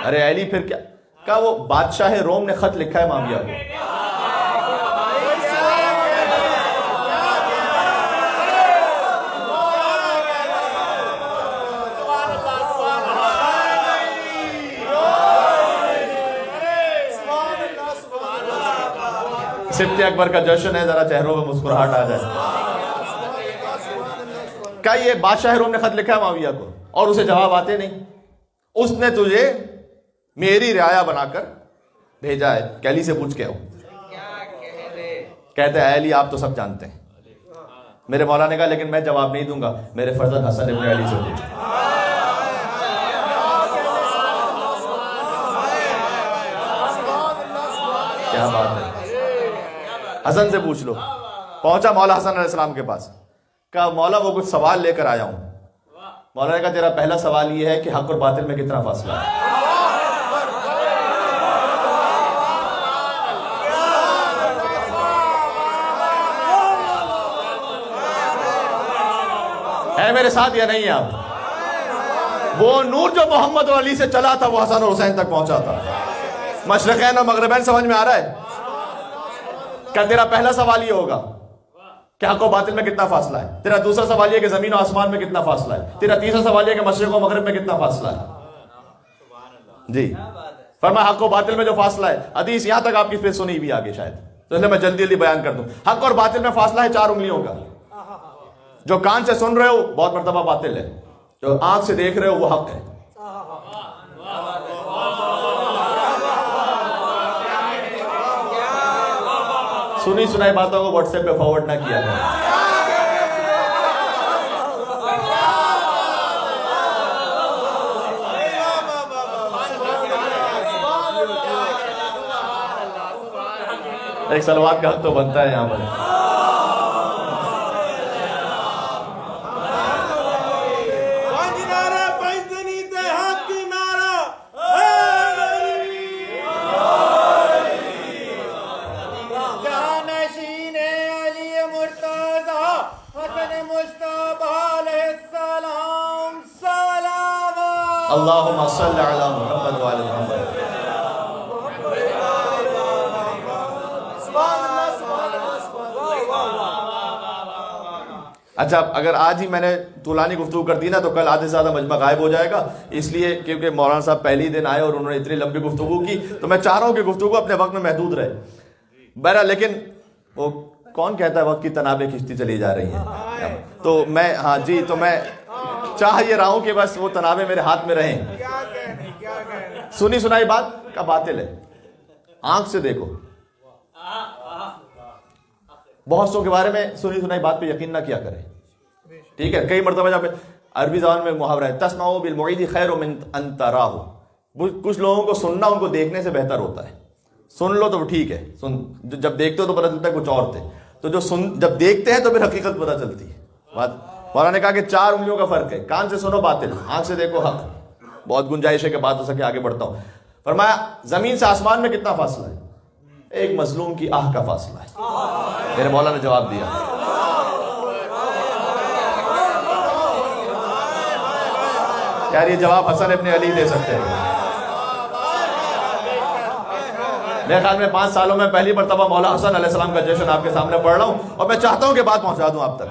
ارے علی پھر کیا؟ کہا وہ بادشاہ روم نے خط لکھا ہے معاویہ کو۔ سبت اکبر کا جشن ہے، ذرا چہروں پہ مسکراہٹ آ جائے۔ کہا یہ بادشاہ روم نے خط لکھا ہے معاویہ کو اور اسے جواب آتے نہیں، اس نے تجھے میری رعایا بنا کر بھیجا ہے کہ علی سے پوچھ کے آؤ۔ کہتے ہیں علی آپ تو سب جانتے ہیں۔ میرے مولا نے کہا لیکن میں جواب نہیں دوں گا، میرے فرزند حسن ابن علی سے پوچھو۔ کیا بات ہے، حسن سے پوچھ لو۔ پہنچا مولا حسن علیہ السلام کے پاس، کہا مولا وہ کچھ سوال لے کر آیا ہوں۔ مولا نے کہا تیرا پہلا سوال یہ ہے کہ حق اور باطل میں کتنا فاصلہ ہے؟ ہے میرے ساتھ یا نہیں آپ؟ وہ نور جو محمد اور علی سے چلا تھا وہ حسن اور حسین تک پہنچا تھا۔ مشرقین اور مغربین سمجھ میں آ رہا ہے؟ کیا تیرا پہلا سوال یہ ہوگا کہ حق و باطل میں کتنا فاصلہ ہے؟ تیرا دوسرا سوال یہ کہ زمین و آسمان میں کتنا فاصلہ ہے؟ تیرا تیسرا سوال یہ کہ مشرق و مغرب میں کتنا فاصلہ ہے؟ جی فرمایا حق و باطل میں جو فاصلہ ہے، حدیث یہاں تک آپ کی پہ سنی بھی آگے شاید، تو اس لیے میں جلدی جلدی بیان کر دوں۔ حق اور باطل میں فاصلہ ہے 4 انگلیوں کا۔ جو کان سے سن رہے ہو بہت مرتبہ باطل ہے، جو آنکھ سے دیکھ رہے ہو وہ حق ہے۔ سنی سنائی باتوں کو واٹس ایپ پہ فارورڈ نہ کیا جائے۔ ایک سلوات کا حق تو بنتا ہے یہاں پر۔ اللہم صلی علی محمد وعلی محمد۔ اچھا اگر آج ہی میں نے طولانی گفتگو کر دی نا تو کل آدھے سے زیادہ مجمع غائب ہو جائے گا، اس لیے کیونکہ مولانا صاحب پہلی دن آئے اور انہوں نے اتنی لمبی گفتگو کی، تو میں چاہ رہا ہوں کہ گفتگو اپنے وقت میں محدود رہے۔ بہرحال لیکن وہ کون کہتا ہے وقت کی تنابیں کھینچتی چلی جا رہی ہیں، تو میں ہاں جی تو میں چاہ یہ رہا ہوں کہ بس وہ تنابیں میرے ہاتھ میں رہیں۔ سنی سنائی بات کا باطل ہے، آنکھ سے دیکھو، بہت سو کے بارے میں سنی سنائی بات پہ یقین نہ کیا کریں. ٹھیک ہے, کئی مرتبہ جب عربی زبان میں محاورہ ہے تسمعوا بالمعید خیر من ان تراہ, کچھ لوگوں کو سننا ان کو دیکھنے سے بہتر ہوتا ہے. سن لو تو ٹھیک ہے, جب دیکھتے ہو تو پتہ چلتا ہے کچھ اور تھے, تو جو جب دیکھتے ہیں تو پھر حقیقت پتہ چلتی ہے. مولانا نے کہا کہ 4 انگلیوں کا فرق ہے, کان سے سنو باطل, آنکھ سے دیکھو حق. بہت گنجائش ہے کہ بات ہو سکے, آگے بڑھتا ہوں. فرمایا زمین سے آسمان میں کتنا فاصلہ ہے؟ ایک مظلوم کی آہ کا فاصلہ ہے. میرے مولا نے جواب دیا. یار یہ جواب حسن ابن علی دے سکتے ہیں. میرے خیال میں 5 سالوں میں پہلی مرتبہ مولا حسن علیہ السلام کا جشن آپ کے سامنے پڑھ رہا ہوں, اور میں چاہتا ہوں کہ بات پہنچا دوں آپ تک.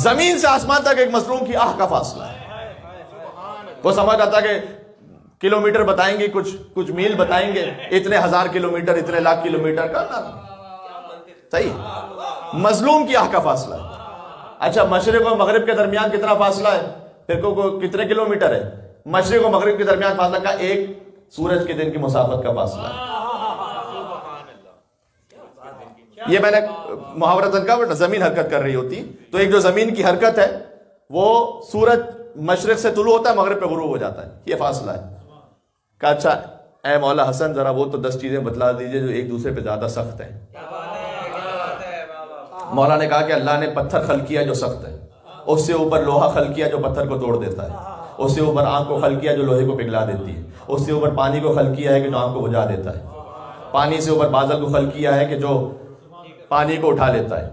زمین سے آسمان تک ایک مظلوم کی آہ کا فاصلہ ہے. وہ سمجھ آتا کہ کلومیٹر بتائیں گے, کچھ میل بتائیں گے, اتنے 1000 کلومیٹر, اتنے لاکھ کلومیٹر کا نا. صحیح, مظلوم کی آہ کا فاصلہ ہے. اچھا مشرق و مغرب کے درمیان کتنا فاصلہ ہے؟ پھر کتنے کلومیٹر ہے؟ مشرق و مغرب کے درمیان فاصلہ کا ایک سورج کے دن کی مسافت کا فاصلہ ہے. یہ میں نے محاورتاً کہا, زمین حرکت کر رہی ہوتی, تو ایک جو زمین کی حرکت ہے وہ سورج مشرق سے طلوع ہوتا ہے, مغرب پہ غروب ہو جاتا ہے, یہ فاصلہ ہے. کہا اچھا اے مولا حسن ذرا وہ تو 10 چیزیں بتلا دیجئے جو ایک دوسرے پہ زیادہ سخت ہیں. مولا نے کہا کہ اللہ نے پتھر خلق کیا جو سخت ہے, اس سے اوپر لوہا خلق کیا جو پتھر کو توڑ دیتا ہے, اس سے اوپر آنکھ کو خلق کیا جو لوہے کو پگھلا دیتی ہے, اس سے اوپر پانی کو خلق کیا ہے کہ جو آنکھ کو بجھا دیتا ہے, پانی سے اوپر بادل کو خلق کیا ہے کہ جو پانی کو اٹھا لیتا ہے,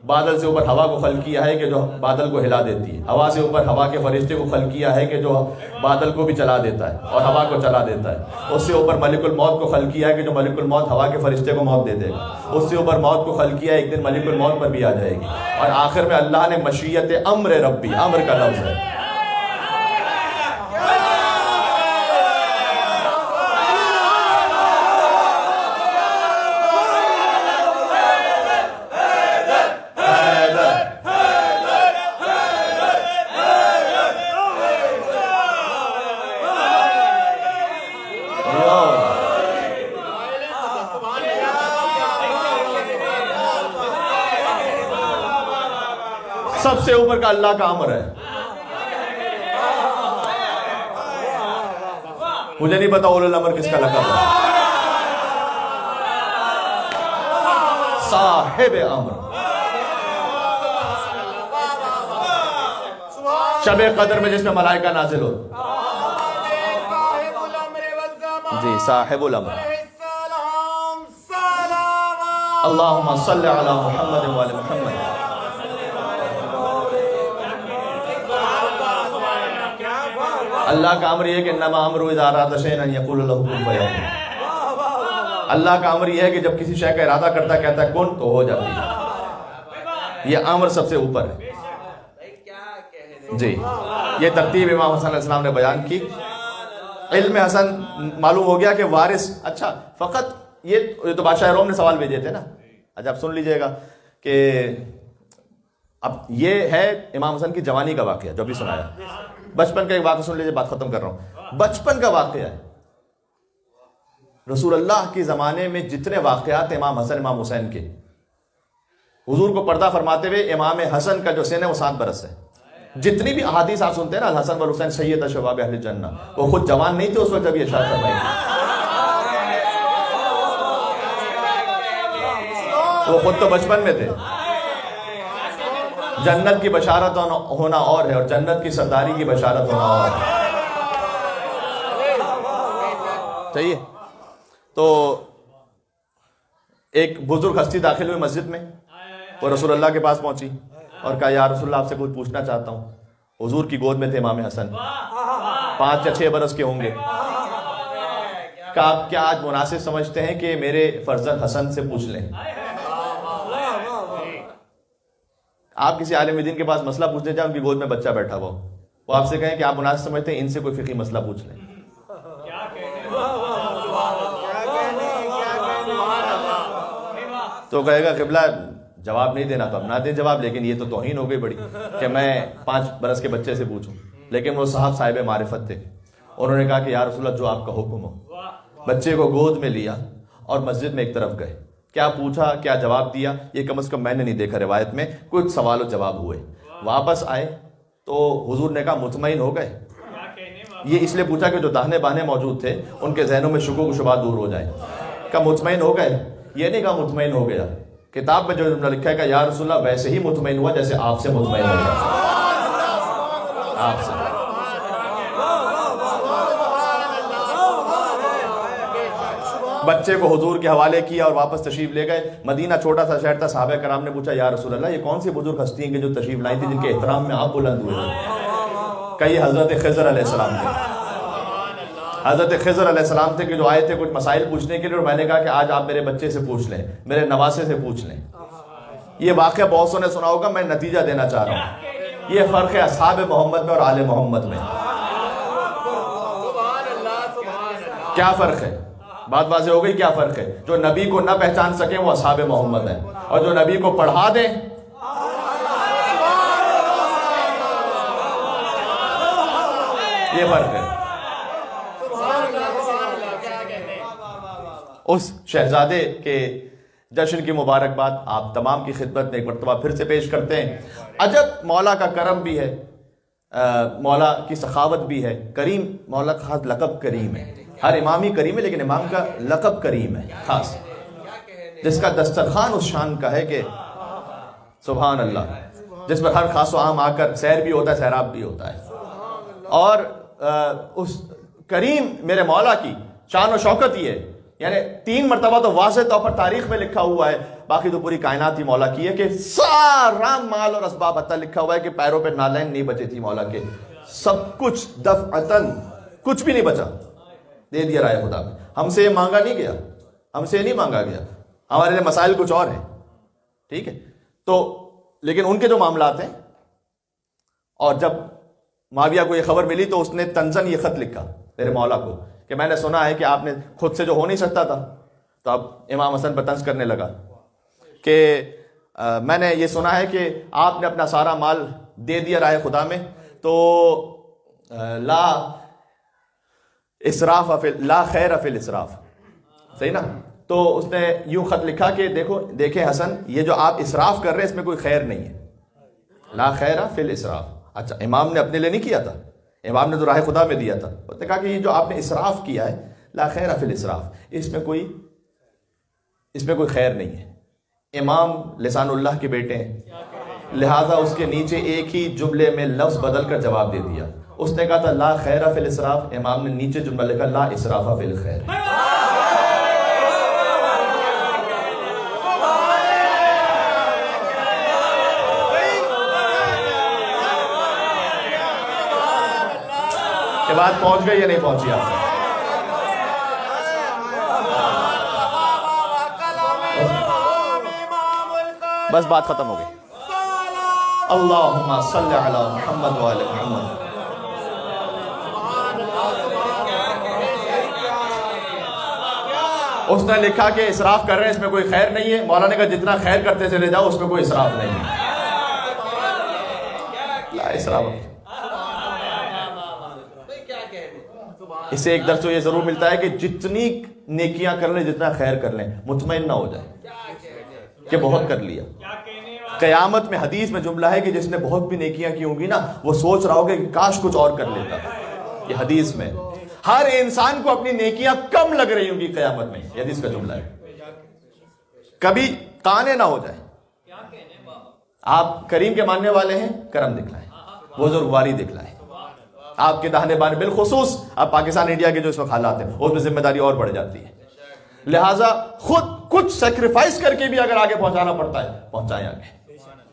بادل سے اوپر ہوا کو خلق کیا ہے کہ جو بادل کو ہلا دیتی ہے, ہوا سے اوپر ہوا کے فرشتے کو خلق کیا ہے کہ جو بادل کو بھی چلا دیتا ہے اور ہوا کو چلا دیتا ہے, اس سے اوپر ملک الموت کو خلق کیا ہے کہ جو ملک الموت ہوا کے فرشتے کو موت دے دے گا, اس سے اوپر موت کو خلق کیا ہے ایک دن ملک الموت پر بھی آ جائے گی, اور آخر میں اللہ نے مشیت امر ربی, امر کا لفظ ہے. سب سے اوپر کا اللہ کا امر ہے. مجھے نہیں پتا اولو الامر کس کا لقب ہے. صاحب امر. شب قدر میں جس میں ملائکہ نازل ہو, جی صاحب الامر. اللہم صلی علی محمد وعلی محمد. اللہ کا امر یہ ہے کہ انما امرہ اذا اراد شیئا ان یقول له کن فیکون. اللہ کا امر یہ ہے کہ جب کسی شے کا ارادہ کرتا ہے کہتا ہے کن تو ہو جاتی ہے. یہ امر سب سے اوپر ہے. جی یہ ترتیب امام حسن علیہ السلام نے بیان کی. علم حسن معلوم ہو گیا کہ وارث. اچھا فقط یہ تو بادشاہ روم نے سوال بھیجے تھے نا. اچھا آپ سن لیجئے گا کہ اب یہ ہے امام حسن کی جوانی کا واقعہ جو بھی سنایا. بچپن کا ایک واقعہ سن لیجئے, بات ختم کر رہا ہوں. بچپن کا واقعہ ہے. رسول اللہ کے زمانے میں جتنے واقعات امام حسن امام حسین کے, حضور کو پردہ فرماتے ہوئے امام حسن کا جو سن ہے وہ 7 برس ہے. جتنی بھی احادیث آپ سنتے ہیں نا, حسن والحسین سید شباب اہل جنہ, وہ خود جوان نہیں تھے اس وقت جب یہ ارشاد فرمائی, وہ خود تو بچپن میں تھے. جنت کی بشارت ہونا اور ہے, اور جنت کی سرداری کی بشارت ہونا اور ہے. صحیح ہے. تو ایک بزرگ ہستی داخل ہوئی مسجد میں, وہ رسول اللہ کے پاس پہنچی اور کہا یا رسول اللہ آپ سے کچھ پوچھنا چاہتا ہوں. حضور کی گود میں تھے امام حسن, 5 یا 6 برس کے ہوں گے. کہا آپ کیا آج مناسب سمجھتے ہیں کہ میرے فرزند حسن سے پوچھ لیں؟ آپ کسی عالم دین کے پاس مسئلہ پوچھنے جائیں, ان کی گود میں بچہ بیٹھا ہوا, وہ آپ سے کہیں کہ آپ مناسب سمجھتے ہیں ان سے کوئی فقہی مسئلہ پوچھ لیں. تو کہے گا قبلہ جواب نہیں دینا تو اب نہ دیں جواب, لیکن یہ تو توہین ہو گئی بڑی کہ میں 5 برس کے بچے سے پوچھوں. لیکن وہ صاحب معرفت تھے, انہوں نے کہا کہ یا رسول اللہ جو آپ کا حکم ہو. بچے کو گود میں لیا اور مسجد میں ایک طرف گئے. کیا پوچھا کیا جواب دیا یہ کم از کم میں نے نہیں دیکھا روایت میں. کچھ سوال و جواب ہوئے, واپس آئے تو حضور نے کہا مطمئن ہو گئے. یہ اس لیے پوچھا کہ جو داہنے بانے موجود تھے ان کے ذہنوں میں شکوک و شبہات دور ہو جائیں. کہا مطمئن ہو گئے, یہ نہیں کہا مطمئن ہو گیا. کتاب میں جو جملہ لکھا ہے کہ یا رسول اللہ ویسے ہی مطمئن ہوا جیسے آپ سے مطمئن ہو گیا. آپ سے بچے کو حضور کے حوالے کیا اور واپس تشریف لے گئے. مدینہ چھوٹا سا شہر تھا. صحابہ کرام نے پوچھا یا رسول اللہ یہ کون سی بزرگ ہستی ہیں کہ جو تشریف لائی تھی جن کے احترام میں آپ بلند ہوئے ہیں؟ کہ یہ حضرت خضر علیہ السلام تھے. حضرت خضر علیہ السلام تھے کہ جو آئے تھے کچھ مسائل پوچھنے کے لیے, اور میں نے کہا کہ آج آپ میرے بچے سے پوچھ لیں, میرے نواسے سے پوچھ لیں. یہ واقعہ بہت سو نے سنا ہوگا, میں نتیجہ دینا چاہ رہا ہوں. یہ فرق ہے اصحاب محمد میں اور آل محمد میں. کیا فرق ہے؟ بات واضح ہو گئی. کیا فرق ہے؟ جو نبی کو نہ پہچان سکیں وہ اصحاب محمد ہیں, اور جو نبی کو پڑھا دیں یہ فرق ہے. اس شہزادے کے جشن کی مبارکباد آپ تمام کی خدمت میں ایک مرتبہ پھر سے پیش کرتے ہیں. عجب مولا کا کرم بھی ہے, مولا کی سخاوت بھی ہے. کریم, مولا کا خاص لقب کریم ہے. ہر امام ہی کریم ہے لیکن امام کا لقب کریم ہے خاص, جس کا دسترخوان اس شان کا ہے کہ سبحان اللہ, جس پر ہر خاص و عام آ کر سیر بھی ہوتا ہے سیراب بھی ہوتا ہے. اور اس کریم میرے مولا کی شان و شوکت یہ ہے, یعنی 3 مرتبہ تو واضح طور پر تاریخ میں لکھا ہوا ہے, باقی تو پوری کائنات ہی مولا کی ہے, کہ سارا مال اور اسباب عطا لکھا ہوا ہے کہ پیروں پہ نالین نہیں بچے تھی مولا کے, سب کچھ دفعتاً کچھ بھی نہیں بچا, دے دیا رائے خدا میں. ہم سے یہ مانگا نہیں گیا, ہم سے نہیں مانگا گیا, ہمارے لیے مسائل کچھ اور ہیں, ٹھیک ہے. تو لیکن ان کے جو معاملات ہیں, اور جب معاویہ کو یہ خبر ملی تو اس نے تنزن یہ خط لکھا میرے مولا کو کہ میں نے سنا ہے کہ آپ نے خود سے جو ہو نہیں سکتا تھا, تو اب امام حسن پر طنز کرنے لگا کہ میں نے یہ سنا ہے کہ آپ نے اپنا سارا مال دے دیا رائے خدا میں, تو لا اسراف لا خیر فی الاسراف, صحیح نا. تو اس نے یوں خط لکھا کہ دیکھیں حسن, یہ جو آپ اسراف کر رہے ہیں اس میں کوئی خیر نہیں ہے, لا خیر فی الاسراف. اچھا, امام نے اپنے لیے نہیں کیا تھا, امام نے تو راہ خدا میں دیا تھا. اس نے کہا کہ یہ جو آپ نے اسراف کیا ہے لا خیر فی الاسراف, اس میں کوئی خیر نہیں ہے. امام لسان اللہ کے بیٹے ہیں, لہذا اس کے نیچے ایک ہی جملے میں لفظ بدل کر جواب دے دیا. اس نے کہا تھا لا خیر فی الاسراف, امام نے نیچے جملہ لکھا لا اسراف فی الخیر. یہ بات پہنچ گئی یا نہیں پہنچی آپ سے؟ بس بات ختم ہو گئی. اللہم صلی علی محمد و آل محمد. اس نے لکھا کہ اسراف کر رہے ہیں اس میں کوئی خیر نہیں ہے. مولانا نے کہا جتنا خیر کرتے چلے جاؤ اس میں کوئی اسراف نہیں ہے. لا اسراف. اس سے ایک درس تو یہ ضرور ملتا ہے کہ جتنی نیکیاں کر لیں جتنا خیر کر لیں, مطمئن نہ ہو جائے کہ بہت کر لیا. قیامت میں حدیث میں جملہ ہے کہ جس نے بہت بھی نیکیاں کی ہوں گی نا, وہ سوچ رہا ہوگا کہ کاش کچھ اور کر لیتا. یہ حدیث میں ہر انسان کو اپنی نیکیاں کم لگ رہی ہوں گی قیامت میں, یہ حدیث کا جملہ ہے. کبھی قانے نہ ہو جائے. آپ کریم کے ماننے والے ہیں, کرم دکھلائیں, بزرگواری دکھلائیں. آپ کے داہنے بانے, بالخصوص آپ پاکستان انڈیا کے جو اس وقت حالات ہیں, اس میں ذمہ داری اور بڑھ جاتی ہے. لہٰذا خود کچھ سیکریفائس کر کے بھی اگر آگے پہنچانا پڑتا ہے پہنچائیں آگے.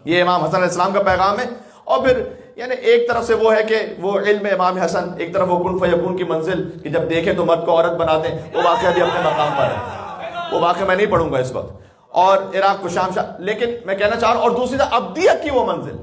یہ امام حسن علیہ السلام کا پیغام ہے. اور پھر یعنی ایک طرف سے وہ ہے کہ وہ علم امام حسن, ایک طرف وہ کن فیکون کی منزل کہ جب دیکھیں تو مرد کو عورت بنا دیں, وہ واقعہ بھی اپنے مقام پر ہے. وہ واقعہ میں نہیں پڑھوں گا اس وقت. اور عراق کو شام لیکن میں کہنا چاہ رہا ہوں, اور دوسری طرف ابدیت کی وہ منزل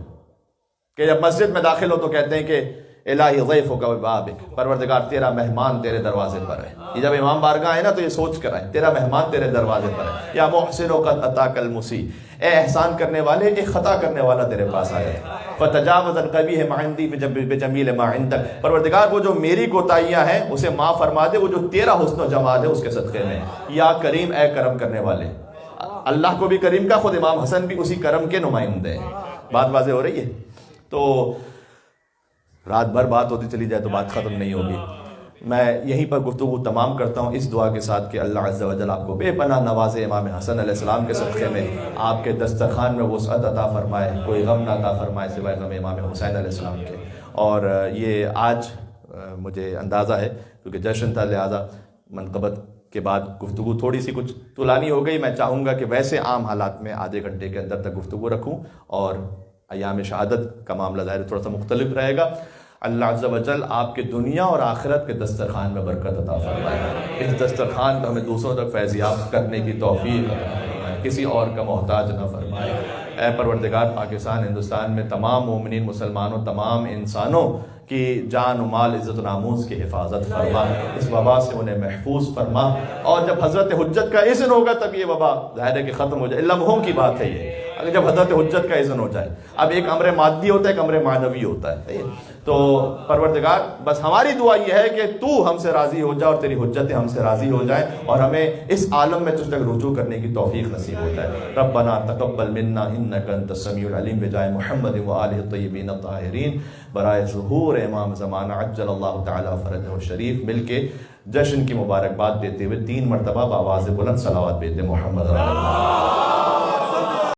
کہ جب مسجد میں داخل ہو تو کہتے ہیں کہ الہی ضیفک ببابک, پروردگار تیرا مہمان تیرے دروازے پر ہے. یہ جب امام بارگاہ آئے نا تو یہ سوچ کر آئے, تیرا مہمان تیرے دروازے پر ہے. یا محسن قد اتاک المسیء, اے احسان کرنے والے, ایک خطا کرنے والا تیرے پاس آیا ہے. فتجاوز عن قبیح ما عندی بجمیل ما عندک, پروردگار وہ جو میری کوتاہیاں ہیں اسے معاف فرما دے, وہ جو تیرا حسن و جمال ہے اس کے صدقے میں. یا کریم, اے کرم کرنے والے. اللہ کو بھی کریم کا، خود امام حسن بھی اسی کرم کے نمائندے ہیں. بات واضح ہو رہی ہے؟ تو رات بھر بات ہوتی چلی جائے تو بات ختم نہیں ہوگی. میں یہیں پر گفتگو تمام کرتا ہوں اس دعا کے ساتھ کہ اللہ عز و جل آپ کو بے پناہ نوازے، امام حسن علیہ السلام کے صدقے میں آپ کے دسترخوان میں وسعت عطا فرمائے، کوئی غم نہ عطا فرمائے سوائے غم امام حسین علیہ السلام کے. اور یہ آج مجھے اندازہ ہے کیونکہ جشن تھا، لہٰذا منقبت کے بعد گفتگو تھوڑی سی کچھ طولانی ہو گئی. میں چاہوں گا کہ ویسے عام حالات میں آدھے گھنٹے کے اندر تک گفتگو رکھوں، اور ایام شہادت کا معاملہ ظاہر تھوڑا سا مختلف رہے گا. اللہ عز و جل آپ کے دنیا اور آخرت کے دسترخوان میں برکت عطا فرمائے. اس دسترخوان کو ہمیں دوسروں تک فیضیاب کرنے کی توفیق عطا فرمائے، کسی اور کا محتاج نہ فرمائے. اے پروردگار، پاکستان ہندوستان میں تمام مومنین مسلمانوں، تمام انسانوں کی جان و مال، عزت و ناموس کی حفاظت فرما، اس وبا سے انہیں محفوظ فرما. اور جب حضرت حجت کا اذن ہوگا تب یہ وبا ظاہر ہے کہ ختم ہو جائے. لمحوں کی بات ہے یہ، اگر جب حضرت حجت کا اذن ہو جائے. اب ایک امر مادی ہوتا ہے، ایک امر معنوی ہوتا ہے. تو پروردگار بس ہماری دعا یہ ہے کہ تو ہم سے راضی ہو جا اور تیری حجتیں ہم سے راضی ہو جائیں، اور ہمیں اس عالم میں تجھ تک رجوع کرنے کی توفیق نصیب ہو جائے. ربنا تقبل منا انک انت السمیع العلیم بجائے محمد وآلہ الطیبین الطاہرین. برائے ظہور امام زمانہ عجل اللہ تعالی فرجہ الشریف مل کے جشن کی مبارکباد دیتے ہوئے 3 مرتبہ بآواز بلند صلوات بھیج دیں محمد رسول اللہ.